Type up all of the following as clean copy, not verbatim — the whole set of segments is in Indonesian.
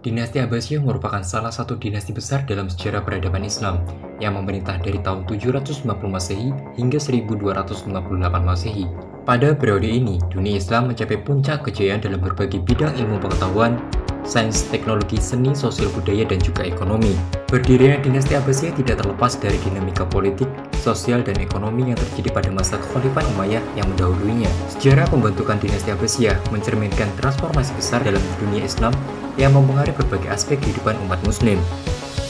Dinasti Abbasiyah merupakan salah satu dinasti besar dalam sejarah peradaban Islam yang memerintah dari tahun 790 Masehi hingga 1258 Masehi. Pada periode ini, dunia Islam mencapai puncak kejayaan dalam berbagai bidang ilmu pengetahuan, sains, teknologi, seni, sosial budaya, dan juga ekonomi. Berdirinya dinasti Abbasiyah tidak terlepas dari dinamika politik, sosial, dan ekonomi yang terjadi pada masa Khalifah Umayyah yang mendahulunya. Sejarah pembentukan dinasti Abbasiyah mencerminkan transformasi besar dalam dunia Islam yang mempengaruhi berbagai aspek kehidupan umat muslim.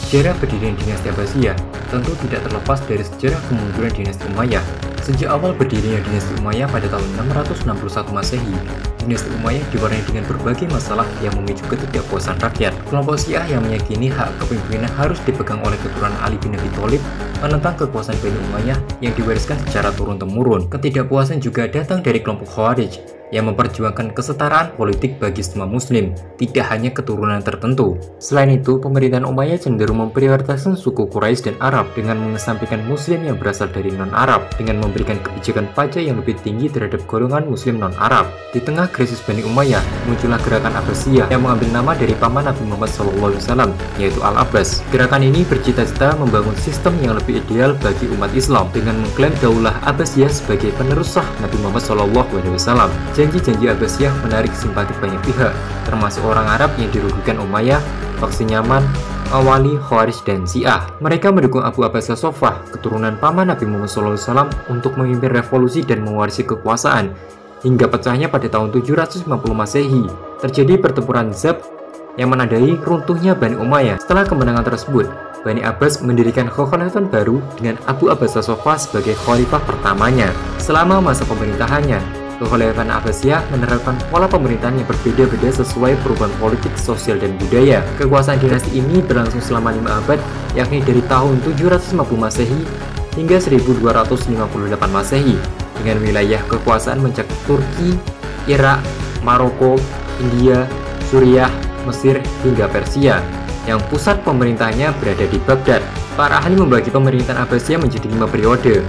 Sejarah berdirinya dinasti Abbasiyah tentu tidak terlepas dari sejarah kemunduran dinasti Umayyah. Sejak awal berdirinya dinasti Umayyah pada tahun 661 Masehi, dinasti Umayyah diwarnai dengan berbagai masalah yang memicu ketidakpuasan rakyat. Kelompok Syiah yang meyakini hak kepemimpinan harus dipegang oleh keturunan Ali bin Abi Thalib menentang kekuasaan Bani Umayyah yang diwariskan secara turun-temurun. Ketidakpuasan juga datang dari kelompok Khawarij yang memperjuangkan kesetaraan politik bagi semua muslim, tidak hanya keturunan tertentu. Selain itu, pemerintahan Umayyah cenderung memprioritaskan suku Quraisy dan Arab dengan mengesampingkan muslim yang berasal dari non-Arab, dengan memberikan kebijakan pajak yang lebih tinggi terhadap golongan muslim non-Arab. Di tengah krisis Bani Umayyah, muncullah gerakan Abbasiyah yang mengambil nama dari paman Nabi Muhammad SAW, yaitu Al-Abbas. Gerakan ini bercita-cita membangun sistem yang lebih ideal bagi umat Islam dengan mengklaim Daulah Abbasiyah sebagai penerus sah Nabi Muhammad SAW. Janji-janji Abbasiyah menarik simpati banyak pihak, termasuk orang Arab yang dirugikan Umayyah, faksi Yaman, Awali, Khawarij, dan Syiah. Mereka mendukung Abu Abbas As-Saffah, keturunan paman Nabi Muhammad SAW, untuk memimpin revolusi dan mewarisi kekuasaan. Hingga pecahnya pada tahun 750 Masehi, terjadi pertempuran Zab yang menandai runtuhnya Bani Umayyah. Setelah kemenangan tersebut, Bani Abbas mendirikan kekhalifatan baru dengan Abu Abbas As-Saffah sebagai khalifah pertamanya. Selama masa pemerintahannya, Kekhalifatan Abbasiyah menerapkan pola pemerintahan yang berbeda-beda sesuai perubahan politik, sosial, dan budaya. Kekuasaan dinasti ini berlangsung selama 5 abad, yakni dari tahun 750 Masehi hingga 1258 Masehi, dengan wilayah kekuasaan mencakup Turki, Irak, Maroko, India, Suriah, Mesir, hingga Persia, yang pusat pemerintahannya berada di Baghdad. Para ahli membagi pemerintahan Abbasiyah menjadi 5 periode.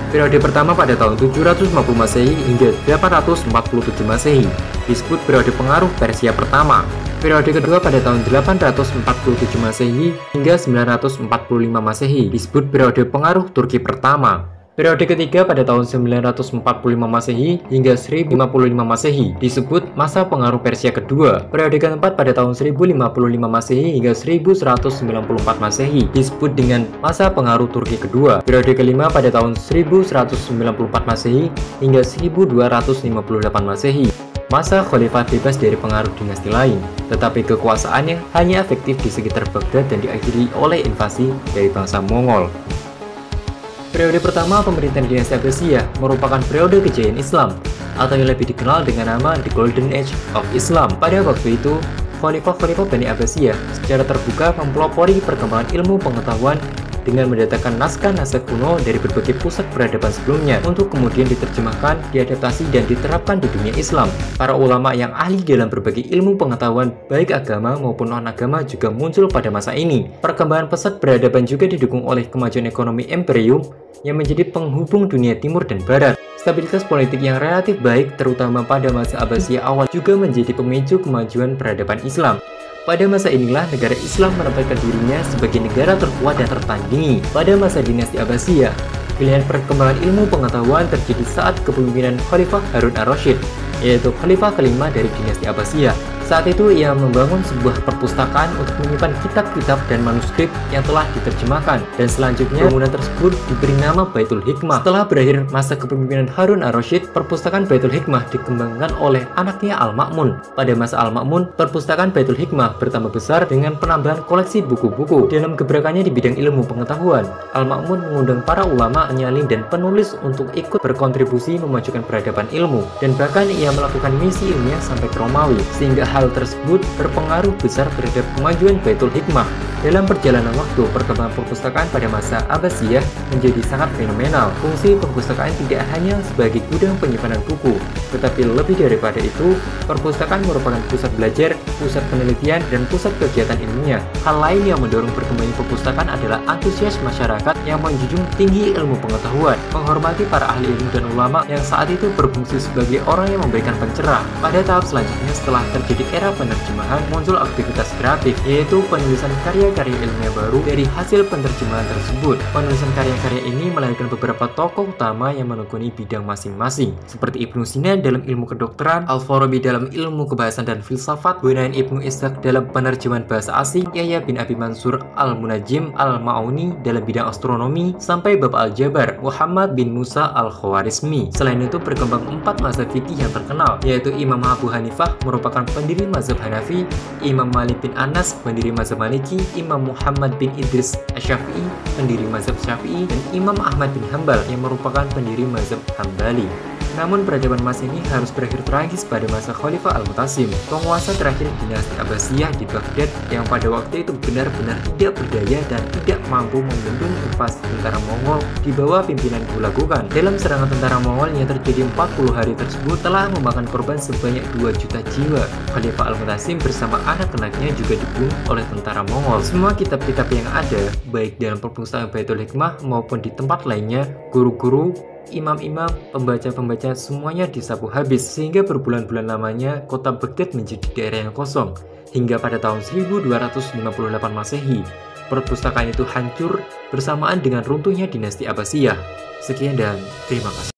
Periode pertama pada tahun 750 Masehi hingga 847 Masehi disebut periode pengaruh Persia pertama. Periode kedua pada tahun 847 Masehi hingga 945 Masehi disebut periode pengaruh Turki pertama. Periode ketiga pada tahun 945 Masehi hingga 1055 Masehi disebut masa pengaruh Persia kedua. Periode keempat pada tahun 1055 Masehi hingga 1194 Masehi disebut dengan masa pengaruh Turki kedua. Periode kelima pada tahun 1194 Masehi hingga 1258 Masehi. Masa khalifah bebas dari pengaruh dinasti lain, tetapi kekuasaannya hanya efektif di sekitar Baghdad dan diakhiri oleh invasi dari bangsa Mongol. Periode pertama pemerintahan dinasti Abbasiyah merupakan periode kejayaan Islam, atau yang lebih dikenal dengan nama The Golden Age of Islam. Pada waktu itu, khalifah-khalifah Bani Abbasiyah secara terbuka mempelopori perkembangan ilmu pengetahuan dengan mendatangkan naskah-naskah kuno dari berbagai pusat peradaban sebelumnya untuk kemudian diterjemahkan, diadaptasi, dan diterapkan di dunia Islam. Para ulama yang ahli dalam berbagai ilmu pengetahuan baik agama maupun non-agama juga muncul pada masa ini. Perkembangan pesat peradaban juga didukung oleh kemajuan ekonomi imperium yang menjadi penghubung dunia timur dan barat. Stabilitas politik yang relatif baik terutama pada masa Abbasiyah awal juga menjadi pemicu kemajuan peradaban Islam. Pada masa inilah negara Islam menempatkan dirinya sebagai negara terkuat dan tertandingi. Pada masa dinasti Abbasiyah, pilihan perkembangan ilmu pengetahuan terjadi saat kepemimpinan Khalifah Harun ar-Rasyid, yaitu khalifah kelima dari dinasti Abbasiyah. Saat itu ia membangun sebuah perpustakaan untuk menyimpan kitab-kitab dan manuskrip yang telah diterjemahkan, dan selanjutnya bangunan tersebut diberi nama Baitul Hikmah. Setelah berakhir masa kepemimpinan Harun ar-Rasyid, perpustakaan Baitul Hikmah dikembangkan oleh anaknya Al-Ma'mun. Pada masa Al-Ma'mun, perpustakaan Baitul Hikmah bertambah besar dengan penambahan koleksi buku-buku. Dalam gebrakannya di bidang ilmu pengetahuan, Al-Ma'mun mengundang para ulama, nyalin, dan penulis untuk ikut berkontribusi memajukan peradaban ilmu, dan bahkan ia melakukan misi ilmiah sampai ke Romawi, sehingga hal tersebut berpengaruh besar terhadap kemajuan Baitul Hikmah Dalam perjalanan waktu, perkembangan perpustakaan pada masa Abbasiyah menjadi sangat fenomenal. Fungsi perpustakaan tidak hanya sebagai gudang penyimpanan buku, tetapi lebih daripada itu, perpustakaan merupakan pusat belajar, pusat penelitian, dan pusat kegiatan ilmiah. Hal lain yang mendorong berkembangnya perpustakaan adalah antusias masyarakat yang menjunjung tinggi ilmu pengetahuan, menghormati para ahli ilmu dan ulama yang saat itu berfungsi sebagai orang yang memberikan pencerah. Pada tahap selanjutnya, setelah terjadi era penerjemahan, muncul aktivitas kreatif, yaitu penulisan karya-karya ilmiah baru dari hasil penerjemahan tersebut. Penulisan karya-karya ini melahirkan beberapa tokoh utama yang menekuni bidang masing-masing, seperti Ibnu Sina dalam ilmu kedokteran, Al-Farabi dalam ilmu kebahasan dan filsafat, Hunain Ibnu Ishaq dalam penerjemahan bahasa asing, Yahya bin Abi Mansur Al-Munajjim Al-Ma'uni dalam bidang astronomi, sampai Bapak Al-Jabar Muhammad bin Musa Al-Khawarizmi. Selain itu, berkembang 4 mazhab fikih yang terkenal, yaitu Imam Abu Hanifah merupakan pendiri mazhab Hanafi, Imam Malik bin Anas pendiri mazhab Maliki, Imam Muhammad bin Idris Asy-Syafi'i pendiri mazhab Syafi'i, dan Imam Ahmad bin Hambal yang merupakan pendiri mazhab Hambali. Namun peradaban Masehi harus berakhir tragis pada masa Khalifah Al-Mutasim, penguasa terakhir dinasti Abbasiyah di Baghdad yang pada waktu itu benar-benar tidak berdaya dan tidak mampu membendung invasi tentara Mongol di bawah pimpinan Hulagukan. Dalam serangan tentara Mongol yang terjadi 40 hari tersebut telah memakan korban sebanyak 2 juta jiwa. Khalifah Al-Mutasim bersama anak-anaknya juga dibunuh oleh tentara Mongol. Semua kitab-kitab yang ada, baik dalam perpustakaan Baitul Hikmah maupun di tempat lainnya, guru-guru, imam-imam, pembaca-pembaca semuanya disapu habis, sehingga berbulan-bulan lamanya kota Baghdad menjadi daerah yang kosong. Hingga pada tahun 1258 Masehi, perpustakaan itu hancur bersamaan dengan runtuhnya dinasti Abbasiyah. Sekian dan terima kasih.